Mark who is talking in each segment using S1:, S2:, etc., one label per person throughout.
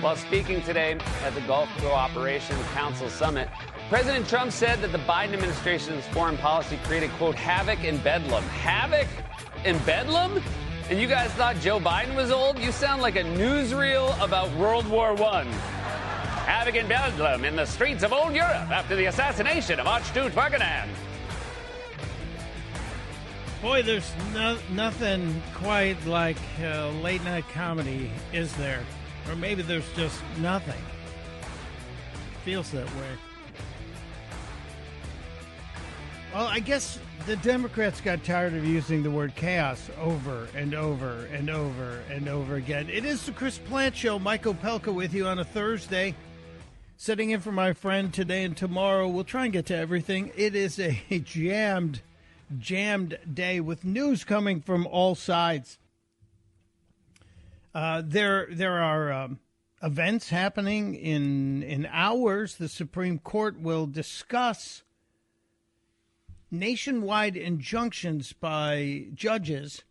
S1: While speaking today at the Gulf Cooperation Council Summit, President Trump said that the Biden administration's foreign policy created, quote, havoc in Bedlam. Havoc in Bedlam? And you guys thought Joe Biden was old? You sound like a newsreel about World War I. Havoc in Bedlam in the streets of old Europe after the assassination of Archduke Ferdinand.
S2: Boy, there's nothing quite like late-night comedy, is there? Or maybe there's just nothing. Feels that way. Well, I guess the Democrats got tired of using the word chaos over and over and over and over again. It is the Chris Plant Show. Mike Opelka with you on a Thursday. Sitting in for my friend today and tomorrow. We'll try and get to everything. It is a jammed day with news coming from all sides. There are events happening in hours. The Supreme Court will discuss nationwide injunctions by judges,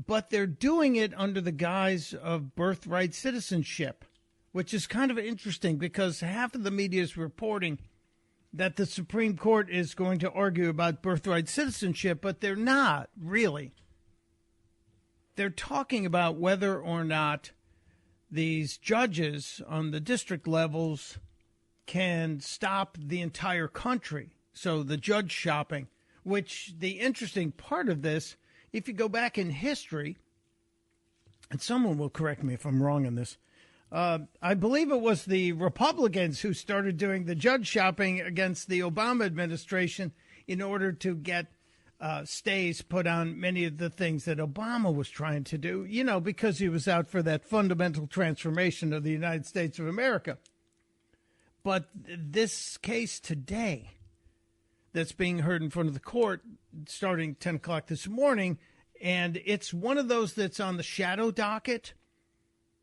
S2: but they're doing it under the guise of birthright citizenship, which is kind of interesting because half of the media is reporting that the Supreme Court is going to argue about birthright citizenship, but they're not really. They're talking about whether or not these judges on the district levels can stop the entire country. So the judge shopping, which the interesting part of this, if you go back in history, and someone will correct me if I'm wrong on this, I believe it was the Republicans who started doing the judge shopping against the Obama administration in order to get stays put on many of the things that Obama was trying to do, you know, because he was out for that fundamental transformation of the United States of America. But this case today that's being heard in front of the court starting 10 o'clock this morning, and it's one of those that's on the shadow docket.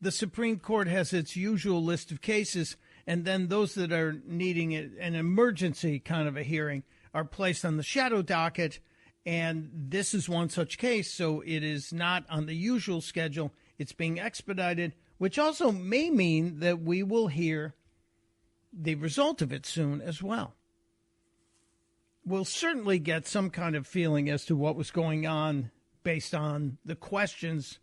S2: The Supreme Court has its usual list of cases, and then those that are needing an emergency kind of a hearing are placed on the shadow docket, and this is one such case, so it is not on the usual schedule. It's being expedited, which also may mean that we will hear the result of it soon as well. We'll certainly get some kind of feeling as to what was going on based on the questions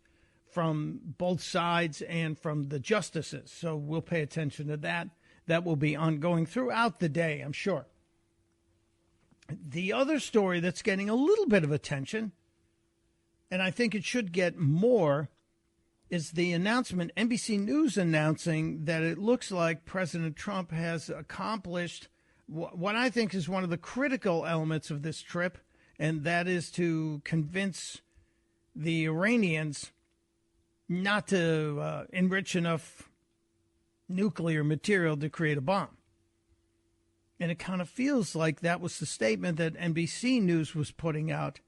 S2: from both sides and from the justices. So we'll pay attention to that. That will be ongoing throughout the day, I'm sure. The other story that's getting a little bit of attention, and I think it should get more, is the announcement, NBC News announcing that it looks like President Trump has accomplished what I think is one of the critical elements of this trip, and that is to convince the Iranians not to enrich enough nuclear material to create a bomb. And it kind of feels like that was the statement that NBC News was putting out,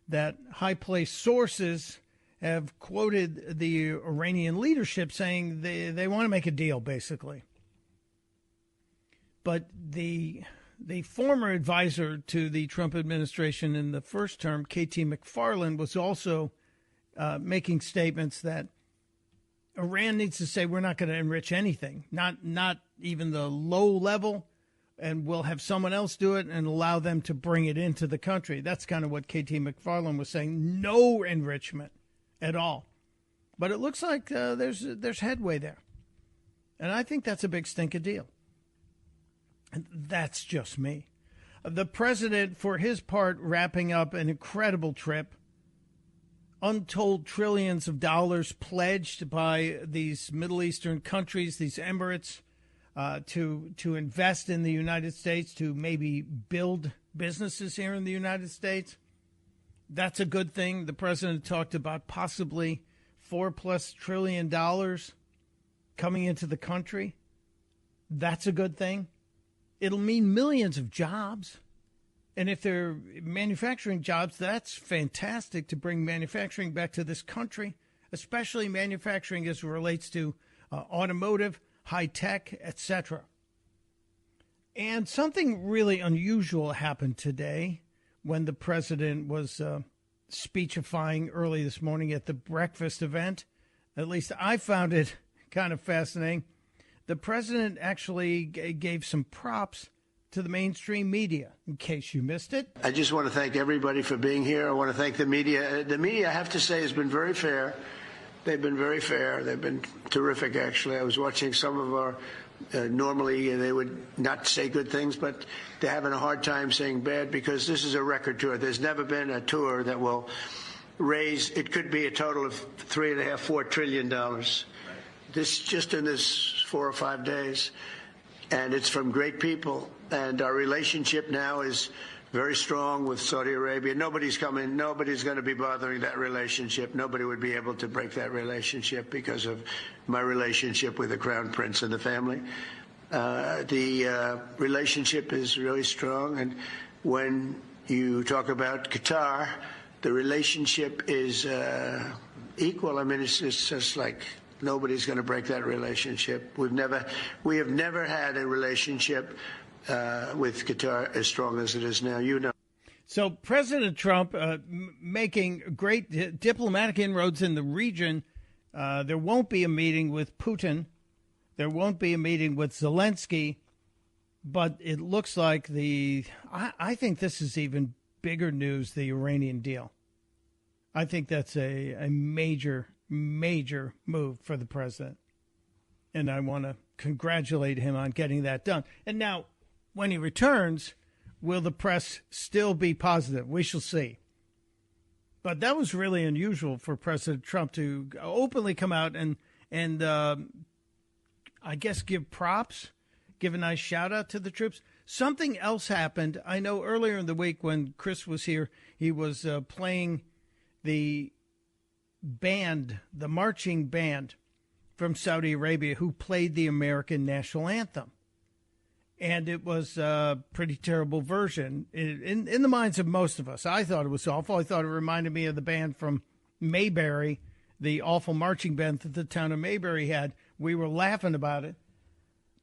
S2: that high-placed sources have quoted the Iranian leadership saying they want to make a deal, basically. But the former advisor to the Trump administration in the first term, K.T. McFarland, was also making statements that Iran needs to say we're not going to enrich anything, not even the low level, and we'll have someone else do it and allow them to bring it into the country. That's kind of what K.T. McFarland was saying, no enrichment at all. But it looks like there's headway there. And I think that's a big stinking deal. And that's just me. The president, for his part, wrapping up an incredible trip. Untold trillions of dollars pledged by these Middle Eastern countries, these Emirates, to invest in the United States, to maybe build businesses here in the United States. That's a good thing. The president talked about possibly $4+ trillion coming into the country. That's a good thing. It'll mean millions of jobs. And if they're manufacturing jobs, that's fantastic to bring manufacturing back to this country, especially manufacturing as it relates to automotive, high tech, etc. And something really unusual happened today when the president was speechifying early this morning at the breakfast event. At least I found it kind of fascinating. the president actually gave some props to the mainstream media, in case you missed it.
S3: I just want to thank everybody for being here. I want to thank the media. The media, I have to say, has been very fair. They've been very fair. They've been terrific, actually. I was watching some of our, normally they would not say good things, but they're having a hard time saying bad because this is a record tour. There's never been a tour that will raise, it could be a total of $3.5–4 trillion. This just in this 4 or 5 days. And it's from great people. And our relationship now is very strong with Saudi Arabia. Nobody's going to be bothering that relationship. Nobody would be able to break that relationship because of my relationship with the Crown Prince and the family. The relationship is really strong. And when you talk about Qatar, the relationship is equal. I mean, it's just like nobody's going to break that relationship. We have never had a relationship with Qatar as strong as it is now. You know.
S2: So President Trump making great diplomatic inroads in the region. There won't be a meeting with Putin. There won't be a meeting with Zelensky. But it looks like I think this is even bigger news, the Iranian deal. I think that's a major move for the president. And I want to congratulate him on getting that done. And now, when he returns, will the press still be positive? We shall see. But that was really unusual for President Trump to openly come out and I guess give props, give a nice shout out to the troops. Something else happened. I know earlier in the week when Chris was here, he was playing the band, the marching band from Saudi Arabia who played the American national anthem. And it was a pretty terrible version in the minds of most of us. I thought it was awful. I thought it reminded me of the band from Mayberry, the awful marching band that the town of Mayberry had. We were laughing about it.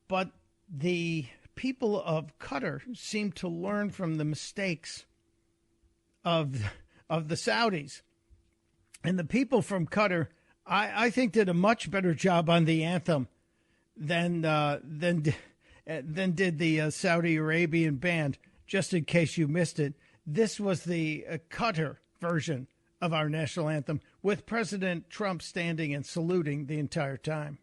S2: But the people of Qatar seemed to learn from the mistakes of the Saudis. And the people from Qatar, I think, did a much better job on the anthem than did the Saudi Arabian band. Just in case you missed it, this was the Qatar version of our national anthem, with President Trump standing and saluting the entire time.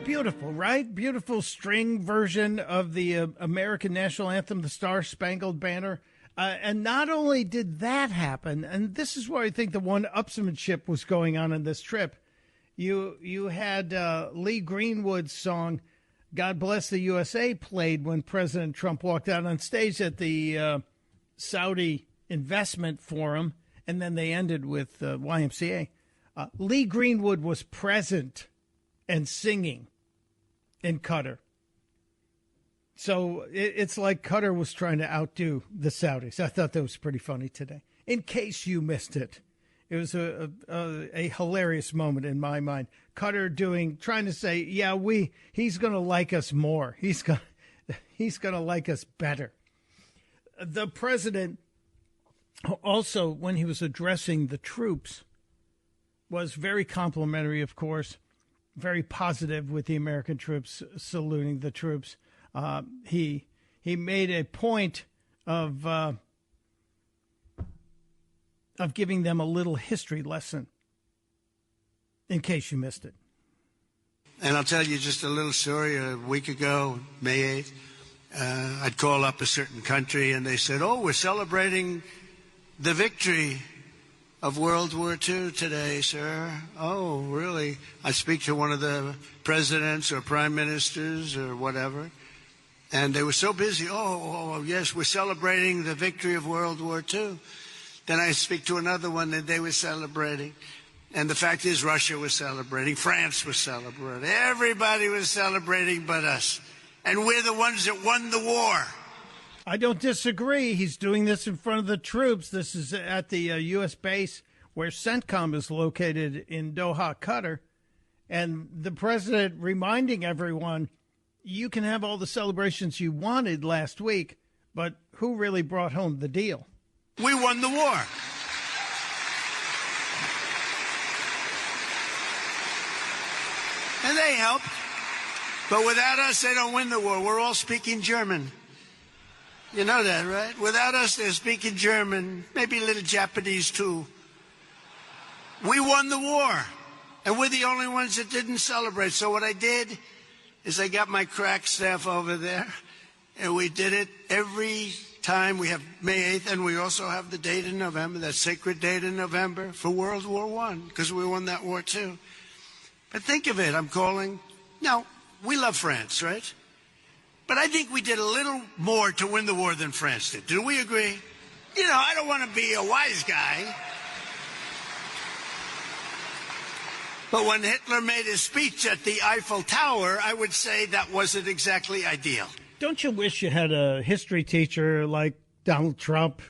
S2: Beautiful, right? Beautiful string version of the American national anthem, the Star-Spangled Banner. And not only did that happen, and this is where I think the one-upsmanship was going on in this trip, you had Lee Greenwood's song, God Bless the USA, played when President Trump walked out on stage at the Saudi Investment Forum, and then they ended with YMCA. Lee Greenwood was present and singing in Qatar. So it's like Qatar was trying to outdo the Saudis. I thought that was pretty funny today. In case you missed it, it was a hilarious moment in my mind. Qatar trying to say, yeah, he's going to like us more. He's going to like us better. The president also, when he was addressing the troops, was very complimentary, of course, very positive with the American troops, saluting the troops. He made a point of giving them a little history lesson, in case you missed it.
S4: And I'll tell you just a little story. A week ago, May 8th, I'd call up a certain country, and they said, oh, we're celebrating the victory of World War II today, sir. Oh, really? I speak to one of the presidents or prime ministers or whatever, and they were so busy. Oh, yes, we're celebrating the victory of World War II. Then I speak to another one that they were celebrating. And the fact is, Russia was celebrating. France was celebrating. Everybody was celebrating but us. And we're the ones that won the war.
S2: I don't disagree. He's doing this in front of the troops. This is at the U.S. base where CENTCOM is located in Doha, Qatar. And the president reminding everyone you can have all the celebrations you wanted last week, but who really brought home the deal?
S4: We won the war. And they helped. But without us, they don't win the war. We're all speaking German. You know that, right? Without us, they're speaking German, maybe a little Japanese, too. We won the war, and we're the only ones that didn't celebrate. So what I did is I got my crack staff over there, and we did it every time. We have May 8th, and we also have the date in November, that sacred date in November for World War I, because we won that war, too. But think of it, I'm calling. Now, we love France, right? But I think we did a little more to win the war than France did. Do we agree? You know, I don't want to be a wise guy. But when Hitler made his speech at the Eiffel Tower, I would say that wasn't exactly ideal.
S2: Don't you wish you had a history teacher like Donald Trump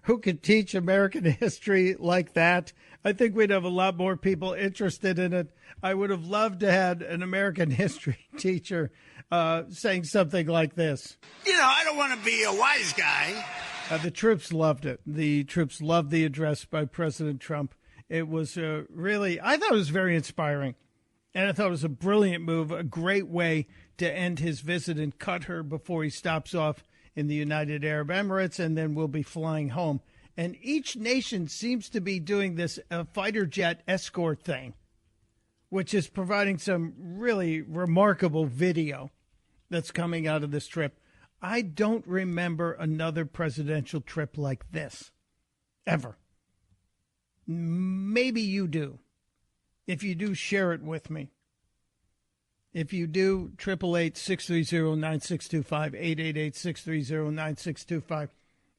S2: who could teach American history like that? I think we'd have a lot more people interested in it. I would have loved to have an American history teacher saying something like this.
S4: You know, I don't want to be a wise guy.
S2: The troops loved it. The troops loved the address by President Trump. It was really, I thought it was very inspiring. And I thought it was a brilliant move, a great way to end his visit in Qatar before he stops off in the United Arab Emirates, and then we'll be flying home. And each nation seems to be doing this fighter jet escort thing, which is providing some really remarkable video that's coming out of this trip. I don't remember another presidential trip like this, ever. Maybe you do. If you do, share it with me. If you do, 888-630-9625, 888-630-9625.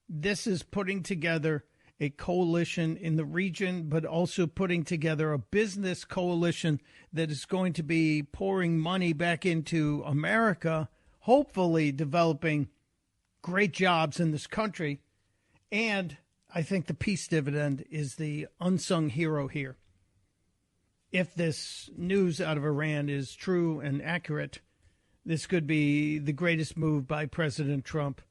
S2: This is putting together a coalition in the region, but also putting together a business coalition that is going to be pouring money back into America, hopefully developing great jobs in this country. And I think the peace dividend is the unsung hero here. If this news out of Iran is true and accurate, this could be the greatest move by President Trump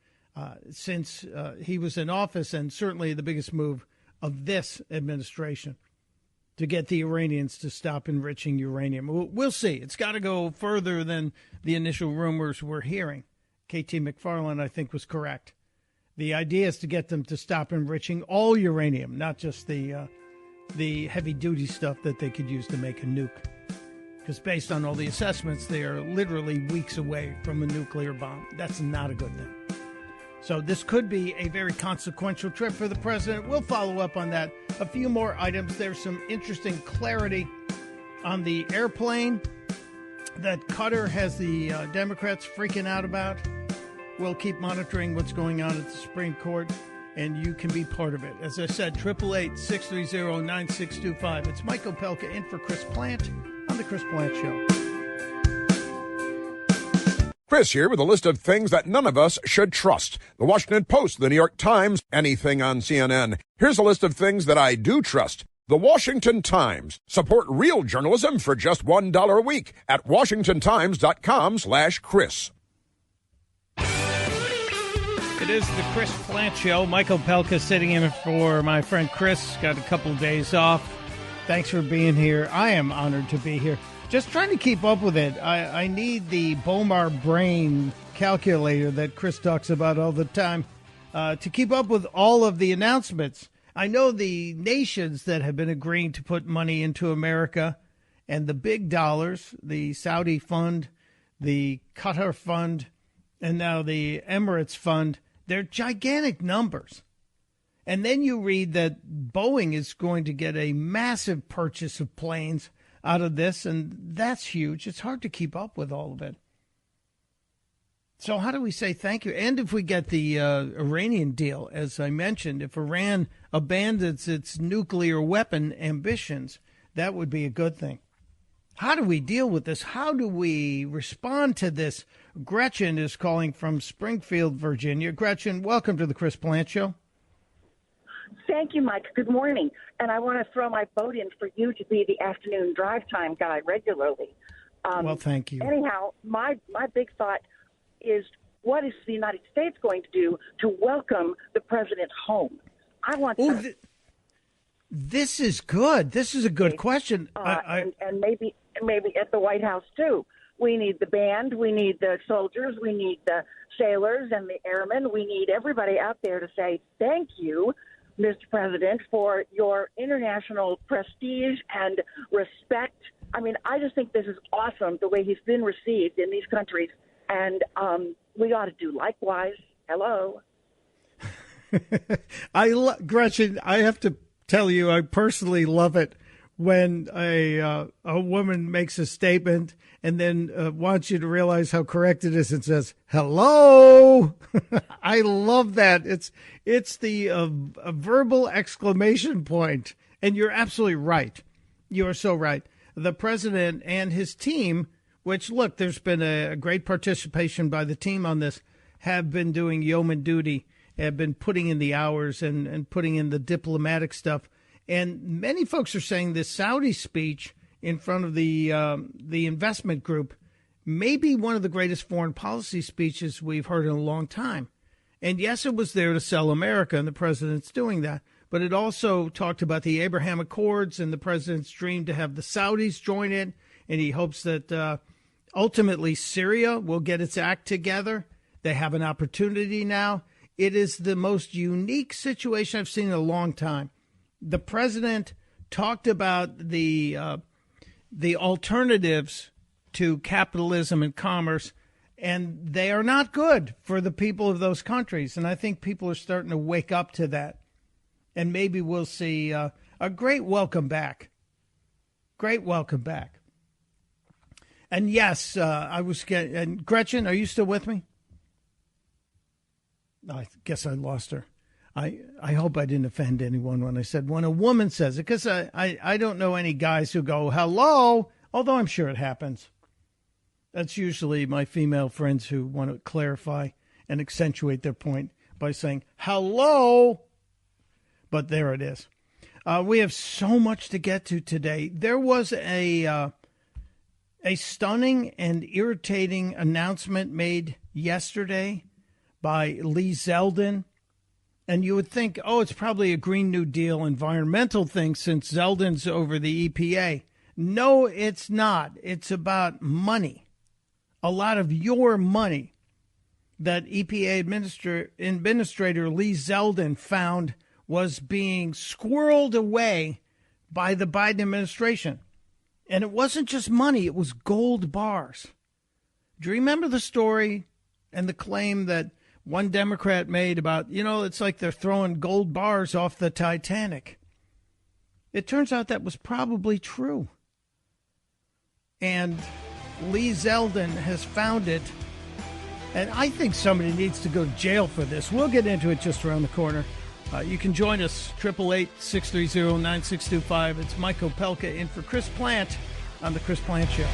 S2: since he was in office, and certainly the biggest move of this administration to get the Iranians to stop enriching uranium. We'll see. It's got to go further than the initial rumors we're hearing. K.T. McFarland, I think, was correct. The idea is to get them to stop enriching all uranium, not just the heavy-duty stuff that they could use to make a nuke. Because based on all the assessments, they are literally weeks away from a nuclear bomb. That's not a good thing. So this could be a very consequential trip for the president. We'll follow up on that. A few more items. There's some interesting clarity on the airplane that Qatar has the Democrats freaking out about. We'll keep monitoring what's going on at the Supreme Court, and you can be part of it. As I said, 888-630-9625. It's Mike Opelka in for Chris Plant on The Chris Plant Show.
S5: Chris here with a list of things that none of us should trust. The Washington Post, the New York Times, anything on CNN. Here's a list of things that I do trust. The Washington Times. Support real journalism for just $1 a week at washingtontimes.com/Chris.
S2: It is the Chris Plant Show. Mike Opelka sitting in for my friend Chris. Got a couple of days off. Thanks for being here. I am honored to be here. Just trying to keep up with it. I need the Bomar brain calculator that Chris talks about all the time to keep up with all of the announcements. I know the nations that have been agreeing to put money into America and the big dollars, the Saudi fund, the Qatar fund, and now the Emirates fund. They're gigantic numbers. And then you read that Boeing is going to get a massive purchase of planes out of this, and that's huge. It's hard to keep up with all of it. So how do we say thank you? And if we get the Iranian deal, as I mentioned, if Iran abandons its nuclear weapon ambitions, that would be a good thing. How do we deal with this? How do we respond to this? Gretchen is calling from Springfield, Virginia. Gretchen, welcome to the Chris Plant Show.
S6: Thank you, Mike. Good morning. And I want to throw my vote in for you to be the afternoon drive time guy regularly.
S2: Well, thank you.
S6: Anyhow, my big thought is, what is the United States going to do to welcome the president home? I want to.
S2: This is good. This is a good question.
S6: And maybe at the White House, too. We need the band. We need the soldiers. We need the sailors and the airmen. We need everybody out there to say thank you, Mr. President, for your international prestige and respect. I mean, I just think this is awesome, the way he's been received in these countries. And we ought to do likewise. Hello.
S2: Gretchen, I have to tell you, I personally love it when a woman makes a statement and then wants you to realize how correct it is and says, hello. I love that. It's the a verbal exclamation point. And you're absolutely right. You are so right. The president and his team, which, look, there's been a great participation by the team on this, have been doing yeoman duty, have been putting in the hours and putting in the diplomatic stuff. And many folks are saying this Saudi speech in front of the investment group may be one of the greatest foreign policy speeches we've heard in a long time. And yes, it was there to sell America, and the president's doing that. But it also talked about the Abraham Accords and the president's dream to have the Saudis join in. And he hopes that ultimately Syria will get its act together. They have an opportunity now. It is the most unique situation I've seen in a long time. The president talked about the alternatives to capitalism and commerce, and they are not good for the people of those countries. And I think people are starting to wake up to that. And maybe we'll see a great welcome back. Great welcome back. And yes, and Gretchen, are you still with me? I guess I lost her. I hope I didn't offend anyone when I said when a woman says it, because I don't know any guys who go, hello, although I'm sure it happens. That's usually my female friends who want to clarify and accentuate their point by saying, hello. But there it is. We have so much to get to today. There was a stunning and irritating announcement made yesterday by Lee Zeldin. And you would think, oh, it's probably a Green New Deal environmental thing since Zeldin's over the EPA. No, it's not. It's about money. A lot of your money that EPA Administrator Lee Zeldin found was being squirreled away by the Biden administration. And it wasn't just money, it was gold bars. Do you remember the story and the claim that one Democrat made about, it's like they're throwing gold bars off the Titanic? It turns out that was probably true. And Lee Zeldin has found it. And I think somebody needs to go to jail for this. We'll get into it just around the corner. You can join us, 888-630-9625. It's Mike Opelka in for Chris Plant on The Chris Plant Show.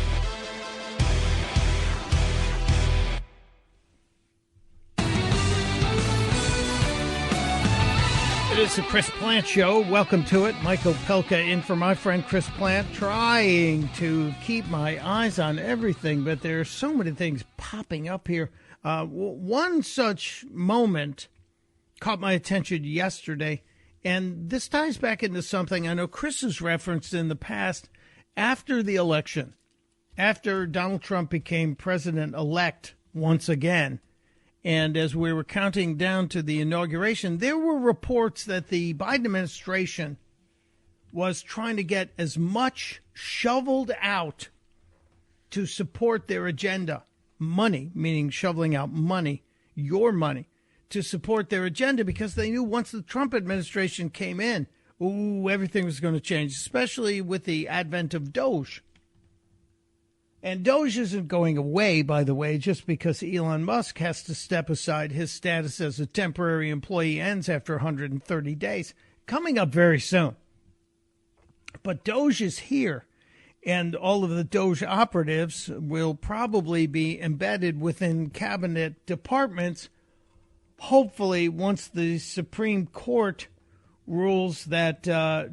S2: It is the Chris Plant Show. Welcome to it. Mike Opelka in for my friend Chris Plant, trying to keep my eyes on everything, but there are so many things popping up here. One such moment caught my attention yesterday, and this ties back into something I know Chris has referenced in the past. After the election, after Donald Trump became president-elect once again, and as we were counting down to the inauguration, there were reports that the Biden administration was trying to get as much shoveled out to support their agenda. Money, meaning shoveling out money, your money, to support their agenda, because they knew once the Trump administration came in, everything was going to change, especially with the advent of Doge. And Doge isn't going away, by the way, just because Elon Musk has to step aside. His status as a temporary employee ends after 130 days, coming up very soon. But Doge is here, and all of the Doge operatives will probably be embedded within cabinet departments. Hopefully, once the Supreme Court rules that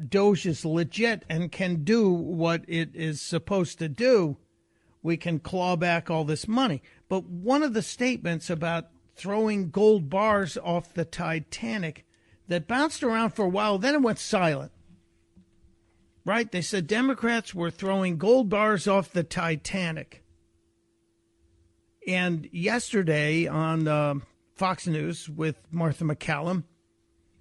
S2: Doge is legit and can do what it is supposed to do, we can claw back all this money. But one of the statements about throwing gold bars off the Titanic that bounced around for a while, then it went silent. Right? They said Democrats were throwing gold bars off the Titanic. And yesterday on Fox News with Martha McCallum,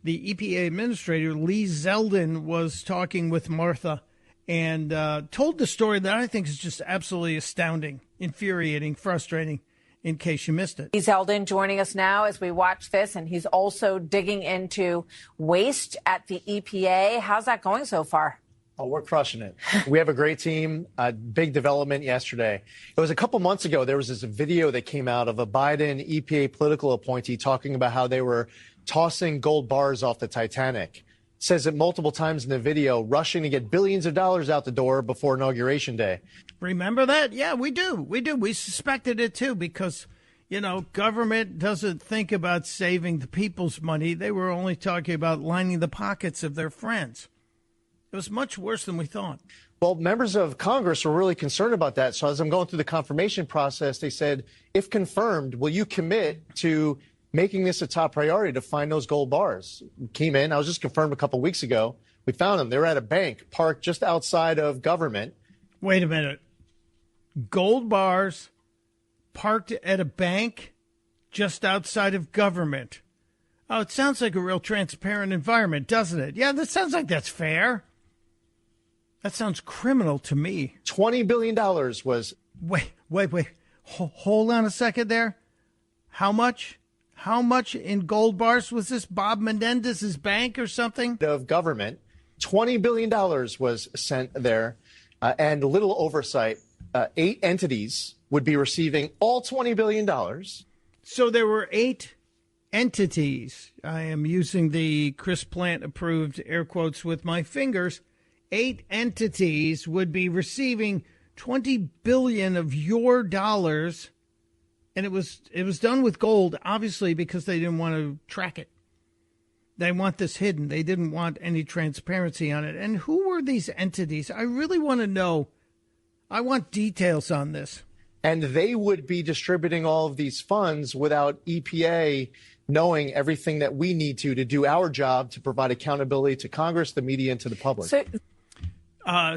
S2: the EPA administrator, Lee Zeldin, was talking with Martha and told the story that I think is just absolutely astounding, infuriating, frustrating, in case you missed it.
S7: Lee Zeldin joining us now as we watch this, and he's also digging into waste at the EPA. How's that going so far?
S8: Oh, we're crushing it. We have a great team. Big development yesterday. It was a couple months ago. There was this video that came out of a Biden EPA political appointee talking about how they were tossing gold bars off the Titanic. Says it multiple times in the video, rushing to get billions of dollars out the door before Inauguration Day.
S2: Remember that? Yeah, we do. We do. We suspected it, too, because, you know, government doesn't think about saving the people's money. They were only talking about lining the pockets of their friends. It was much worse than we thought.
S8: Well, members of Congress were really concerned about that. So as I'm going through the confirmation process, they said, if confirmed, will you commit to making this a top priority to find those gold bars? Came in. I was just confirmed a couple weeks ago. We found them. They were at a bank parked just outside of government.
S2: Wait a minute. Gold bars parked at a bank just outside of government. Oh, it sounds like a real transparent environment, doesn't it? Yeah, that sounds like that's fair. That sounds criminal to me.
S8: $20 billion was...
S2: Wait. Hold on a second there. How much? How much in gold bars was this? Bob Menendez's bank or something?
S8: Of government. $20 billion was sent there. And a little oversight. 8 entities would be receiving all $20 billion.
S2: So there were 8 entities. I am using the Chris Plant approved air quotes with my fingers. 8 entities would be receiving $20 billion of your dollars, and it was done with gold, obviously, because they didn't want to track it. They want this hidden. They didn't want any transparency on it. And who were these entities? I really want to know. I want details on this.
S8: And they would be distributing all of these funds without EPA knowing everything that we need to do our job to provide accountability to Congress, the media, and to the public.
S2: So,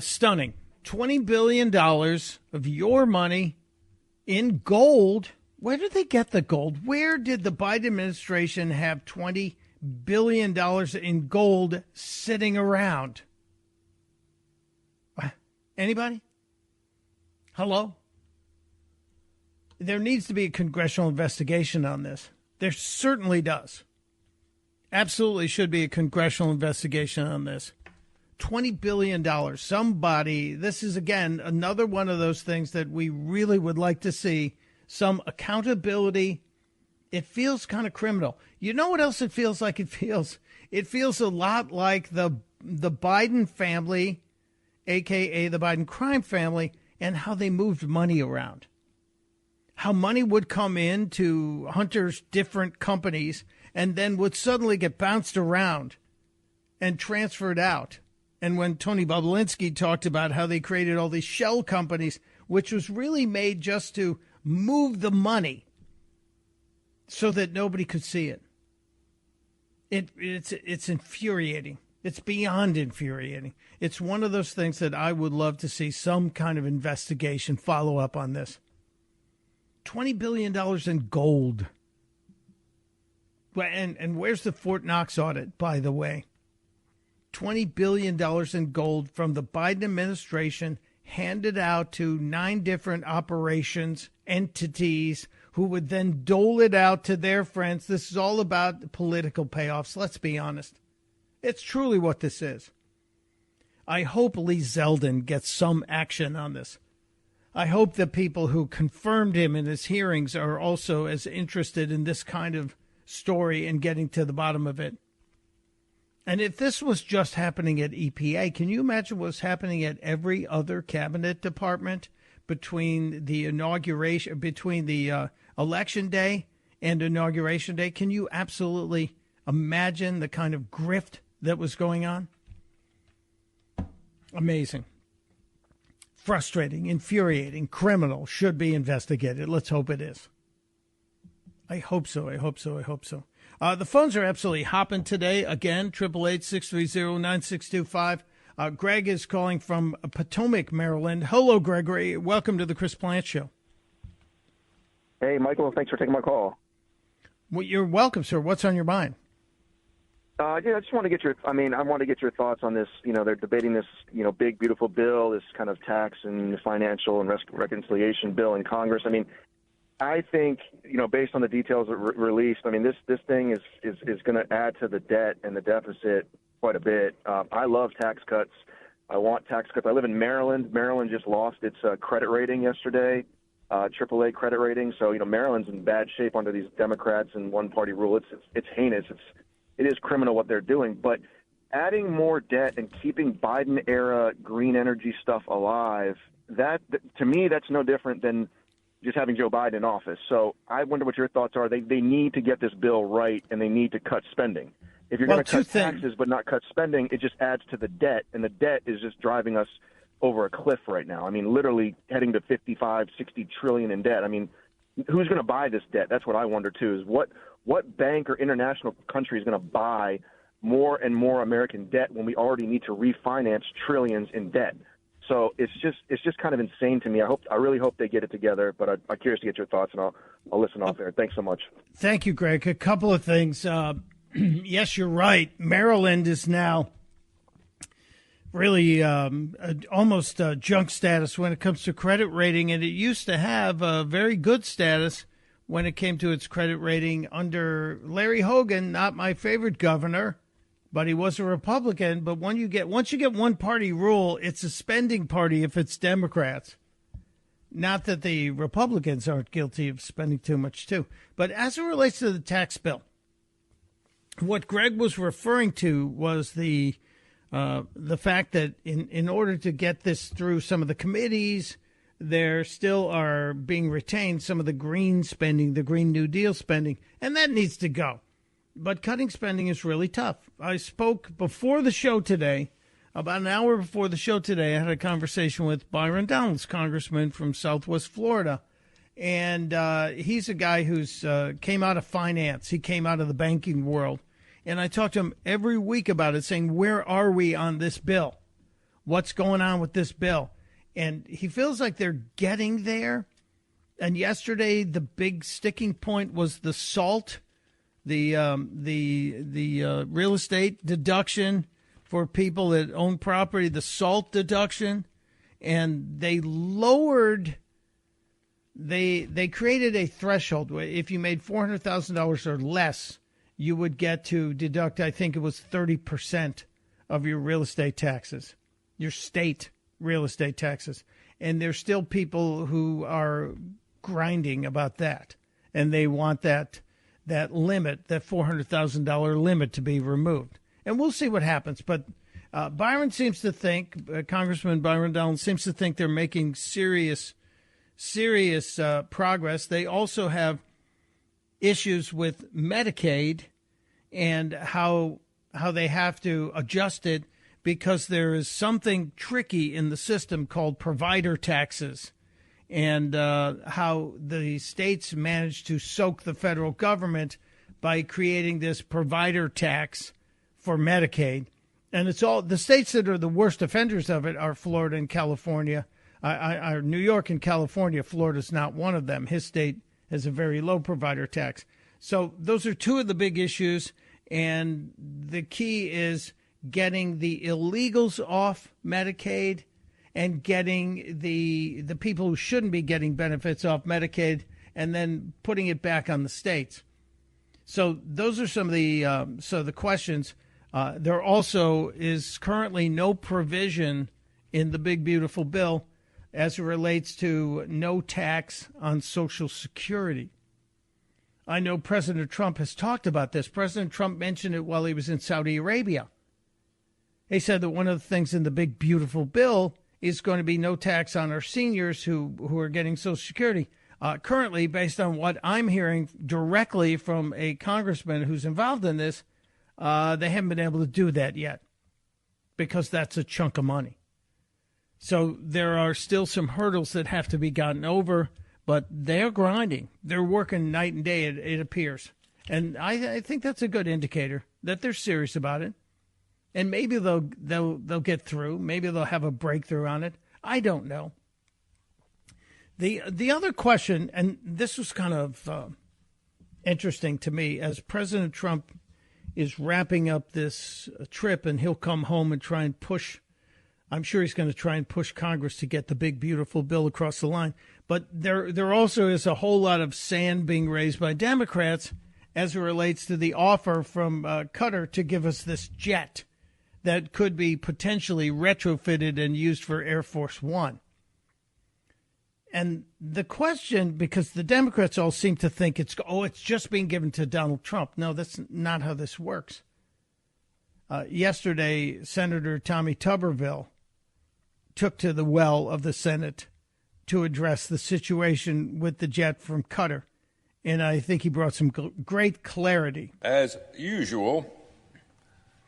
S2: stunning. $20 billion of your money in gold. Where did they get the gold? Where did the Biden administration have $20 billion in gold sitting around? Anybody? Hello? There needs to be a congressional investigation on this. There certainly does. Absolutely should be a congressional investigation on this. $20 billion. Somebody, this is, again, another one of those things that we really would like to see. Some accountability. It feels kind of criminal. You know what else it feels like? It feels a lot like the Biden family, a.k.a. the Biden crime family, and how they moved money around. How money would come into Hunter's different companies and then would suddenly get bounced around and transferred out. And when Tony Bobulinski talked about how they created all these shell companies, which was really made just to move the money so that nobody could see it. It's infuriating. It's beyond infuriating. It's one of those things that I would love to see some kind of investigation follow up on this. $20 billion in gold. And where's the Fort Knox audit, by the way? $20 billion in gold from the Biden administration handed out to 9 different operations, entities, who would then dole it out to their friends. This is all about political payoffs. Let's be honest. It's truly what this is. I hope Lee Zeldin gets some action on this. I hope the people who confirmed him in his hearings are also as interested in this kind of story and getting to the bottom of it. And if this was just happening at EPA, can you imagine what's happening at every other cabinet department between the inauguration, between the election day and inauguration day? Can you absolutely imagine the kind of grift that was going on? Amazing. frustrating, infuriating, criminal, should be investigated. Let's hope it is. I hope so. I hope so. I hope so. The phones are absolutely hopping today. Again, 888-630-9625. Greg is calling from Potomac, Maryland. Hello, Gregory. Welcome to the Chris Plante Show.
S9: Hey, Michael. Thanks for taking my call.
S2: Well, you're welcome, sir. What's on your mind?
S9: I just want to get I want to get your thoughts on this. They're debating this, big, beautiful bill, this kind of tax and financial and reconciliation bill in Congress. I think, based on the details released, this thing is going to add to the debt and the deficit quite a bit. I love tax cuts. I want tax cuts. I live in Maryland. Maryland just lost its credit rating yesterday, AAA credit rating. So, Maryland's in bad shape under these Democrats and one-party rule. It's heinous. It is criminal what they're doing. But adding more debt and keeping Biden-era green energy stuff alive, that to me, that's no different than just having Joe Biden in office. So I wonder what your thoughts are. They need to get this bill right, and they need to cut spending. If you're going to cut taxes but not cut spending, it just adds to the debt, and the debt is just driving us over a cliff right now. Literally heading to 55, 60 trillion in debt. Who's going to buy this debt? That's what I wonder, too, is what bank or international country is going to buy more and more American debt when we already need to refinance trillions in debt? So it's just kind of insane to me. I really hope they get it together, but I'm curious to get your thoughts, and I'll listen off there. Thanks so much.
S2: Thank you, Greg. A couple of things. Yes, you're right. Maryland is now really almost junk status when it comes to credit rating, and it used to have a very good status when it came to its credit rating under Larry Hogan, not my favorite governor, but he was a Republican. But once you get one party rule, it's a spending party if it's Democrats. Not that the Republicans aren't guilty of spending too much too. But as it relates to the tax bill, what Greg was referring to was the fact that in order to get this through some of the committees, there still are being retained some of the green spending, the Green New Deal spending, and that needs to go. But cutting spending is really tough. I spoke before the show today, about an hour before the show today. I had a conversation with Byron Donalds, congressman from Southwest Florida. And he's a guy who's came out of finance. He came out of the banking world. And I talk to him every week about it, saying, where are we on this bill? What's going on with this bill? And he feels like they're getting there. And yesterday, the big sticking point was the SALT, the real estate deduction for people that own property, the SALT deduction. And they lowered, they created a threshold. If you made $400,000 or less, you would get to deduct, I think it was 30% of your real estate taxes, your state real estate taxes. And there's still people who are grinding about that. And they want that limit, that $400,000 limit to be removed. And we'll see what happens. But Byron seems to think, Congressman Byron Donalds seems to think they're making serious progress. They also have issues with Medicaid and how they have to adjust it because there is something tricky in the system called provider taxes, and how the states manage to soak the federal government by creating this provider tax for Medicaid. And it's all the states that are the worst offenders of it are Florida and California, are New York and California. Florida's not one of them. His state has a very low provider tax. So those are two of the big issues. And the key is getting the illegals off Medicaid and getting the people who shouldn't be getting benefits off Medicaid, and then putting it back on the states. So those are some of the questions. There also is currently no provision in the big, beautiful bill as it relates to no tax on Social Security. I know President Trump has talked about this. President Trump mentioned it while he was in Saudi Arabia. He said that one of the things in the big, beautiful bill is going to be no tax on our seniors who are getting Social Security. Currently, based on what I'm hearing directly from a congressman who's involved in this, they haven't been able to do that yet because that's a chunk of money. So there are still some hurdles that have to be gotten over, but they're grinding. They're working night and day, it appears. And I think that's a good indicator that they're serious about it. And maybe they'll get through. Maybe they'll have a breakthrough on it. I don't know. The other question, and this was kind of interesting to me, as President Trump is wrapping up this trip, and he'll come home and try and push. I'm sure he's going to try and push Congress to get the big, beautiful bill across the line. But there also is a whole lot of sand being raised by Democrats as it relates to the offer from Qatar to give us this jet that could be potentially retrofitted and used for Air Force One. And the question, because the Democrats all seem to think it's just being given to Donald Trump. No, that's not how this works. Yesterday, Senator Tommy Tuberville took to the well of the Senate to address the situation with the jet from Qatar. And I think he brought some great clarity.
S10: As usual,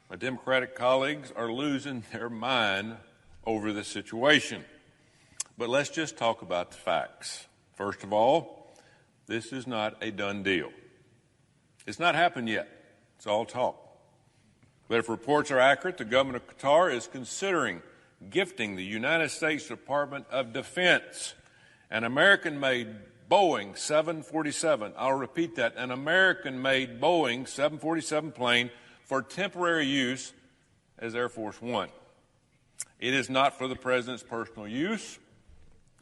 S10: my Democratic colleagues are losing their mind over the situation. But let's just talk about the facts. First of all, this is not a done deal. It's not happened yet. It's all talk. But if reports are accurate, the government of Qatar is considering gifting the United States Department of Defense an American-made Boeing 747. I'll repeat that, an American-made Boeing 747 plane for temporary use as Air Force One. It is not for the president's personal use,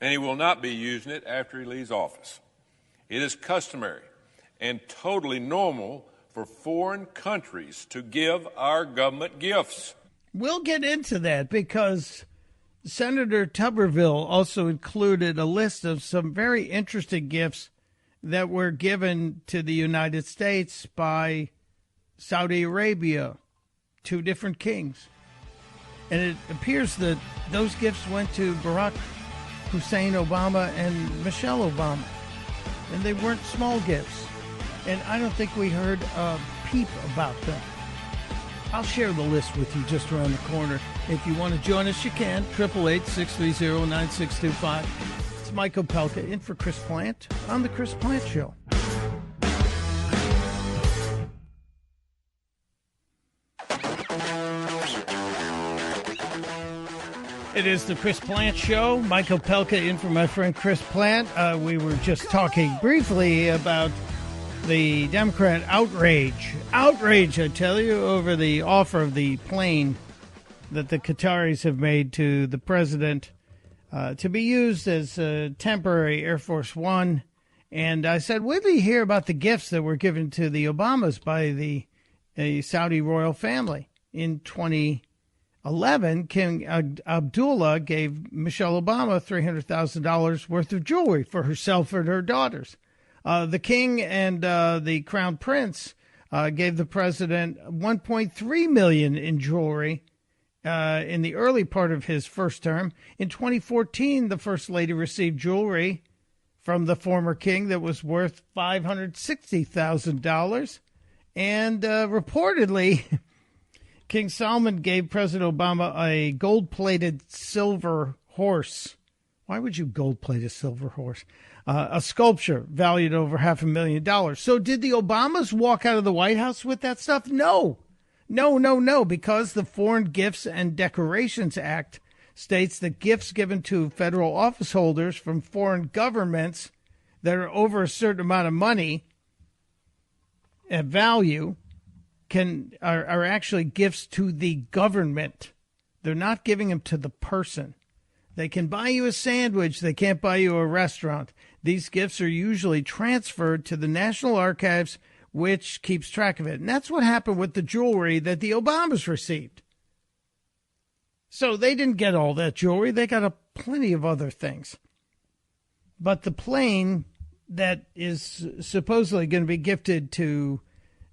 S10: and he will not be using it after he leaves office. It is customary and totally normal for foreign countries to give our government gifts.
S2: We'll get into that because Senator Tuberville also included a list of some very interesting gifts that were given to the United States by Saudi Arabia, 2 different kings. And it appears that those gifts went to Barack Hussein Obama and Michelle Obama. And they weren't small gifts. And I don't think we heard a peep about them. I'll share the list with you just around the corner. If you want to join us, you can. 888-630-9625. It's Mike Opelka in for Chris Plant on The Chris Plant Show. It is the Chris Plant Show. Mike Opelka in for my friend Chris Plant. We were just talking briefly about the Democrat outrage, I tell you, over the offer of the plane that the Qataris have made to the president to be used as a temporary Air Force One. And I said, wait till you hear about the gifts that were given to the Obamas by the Saudi royal family. In 2011, King Abdullah gave Michelle Obama $300,000 worth of jewelry for herself and her daughters. The king and the crown prince gave the president $1.3 million in jewelry in the early part of his first term. In 2014, the first lady received jewelry from the former king that was worth $560,000. And reportedly, King Salman gave President Obama a gold-plated silver horse. Why would you gold-plate a silver horse? A sculpture valued over $500,000. So did the Obamas walk out of the White House with that stuff? No, because the Foreign Gifts and Decorations Act states that gifts given to federal office holders from foreign governments that are over a certain amount of money at value are actually gifts to the government. They're not giving them to the person. They can buy you a sandwich. They can't buy you a restaurant. These gifts are usually transferred to the National Archives, which keeps track of it. And that's what happened with the jewelry that the Obamas received. So they didn't get all that jewelry. They got plenty of other things. But the plane that is supposedly going to be gifted to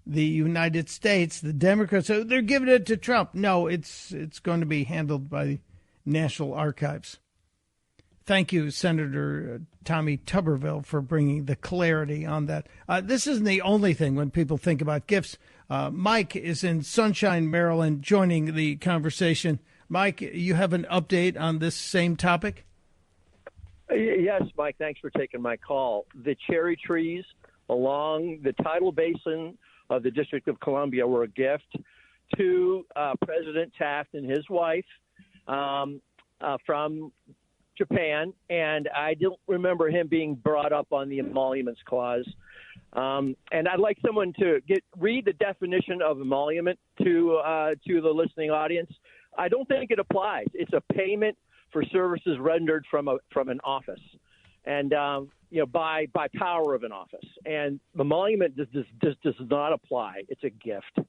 S2: the United States, the Democrats, they're giving it to Trump. No, it's going to be handled by the National Archives. Thank you, Senator Tommy Tuberville, for bringing the clarity on that. This isn't the only thing when people think about gifts. Mike is in Sunshine, Maryland, joining the conversation. Mike, you have an update on this same topic?
S11: Yes, Mike, thanks for taking my call. The cherry trees along the tidal basin of the District of Columbia were a gift to President Taft and his wife from Japan, and I don't remember him being brought up on the emoluments clause. And I'd like someone to read the definition of emolument to the listening audience. I don't think it applies. It's a payment for services rendered from an office, and by power of an office. And emolument does not apply. It's a gift.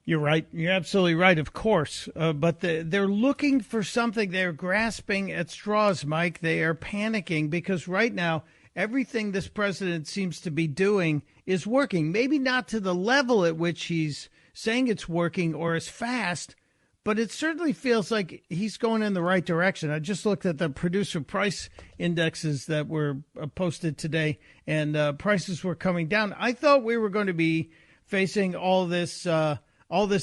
S2: You're right. You're absolutely right, of course. But they're looking for something. They're grasping at straws, Mike. They are panicking because right now everything this president seems to be doing is working. Maybe not to the level at which he's saying it's working or as fast, but it certainly feels like he's going in the right direction. I just looked at the producer price indexes that were posted today, and prices were coming down. I thought we were going to be facing all this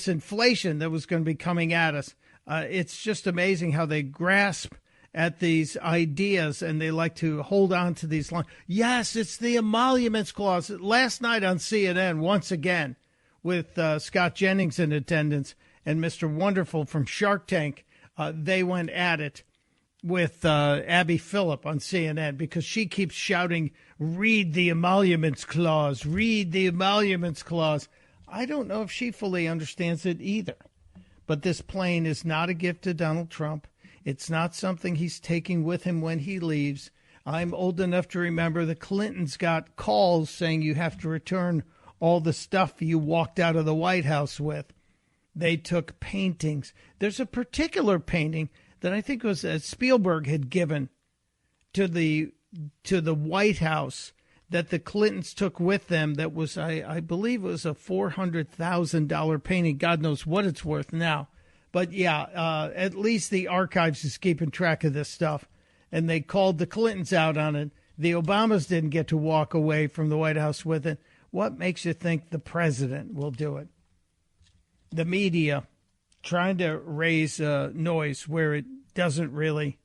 S2: inflation that was going to be coming at us. It's just amazing how they grasp at these ideas and they like to hold on to these lines. Yes, it's the emoluments clause. Last night on CNN, once again, with Scott Jennings in attendance and Mr. Wonderful from Shark Tank, they went at it with Abby Phillip on CNN because she keeps shouting, read the emoluments clause, read the emoluments clause. I don't know if she fully understands it either. But this plane is not a gift to Donald Trump. It's not something he's taking with him when he leaves. I'm old enough to remember the Clintons got calls saying you have to return all the stuff you walked out of the White House with. They took paintings. There's a particular painting that I think was Spielberg had given to the White House that the Clintons took with them that was, I believe it was a $400,000 painting. God knows what it's worth now. But, yeah, at least the archives is keeping track of this stuff. And they called the Clintons out on it. The Obamas didn't get to walk away from the White House with it. What makes you think the president will do it? The media trying to raise noise where it doesn't really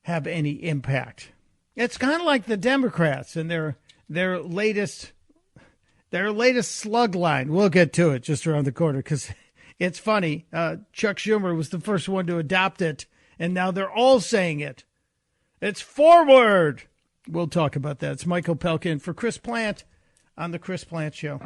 S2: have any impact. It's kind of like the Democrats and their latest slug line. We'll get to it just around the corner because it's funny. Chuck Schumer was the first one to adopt it, and now they're all saying it. It's forward. We'll talk about that. It's Mike Opelka in for Chris Plant on The Chris Plant Show.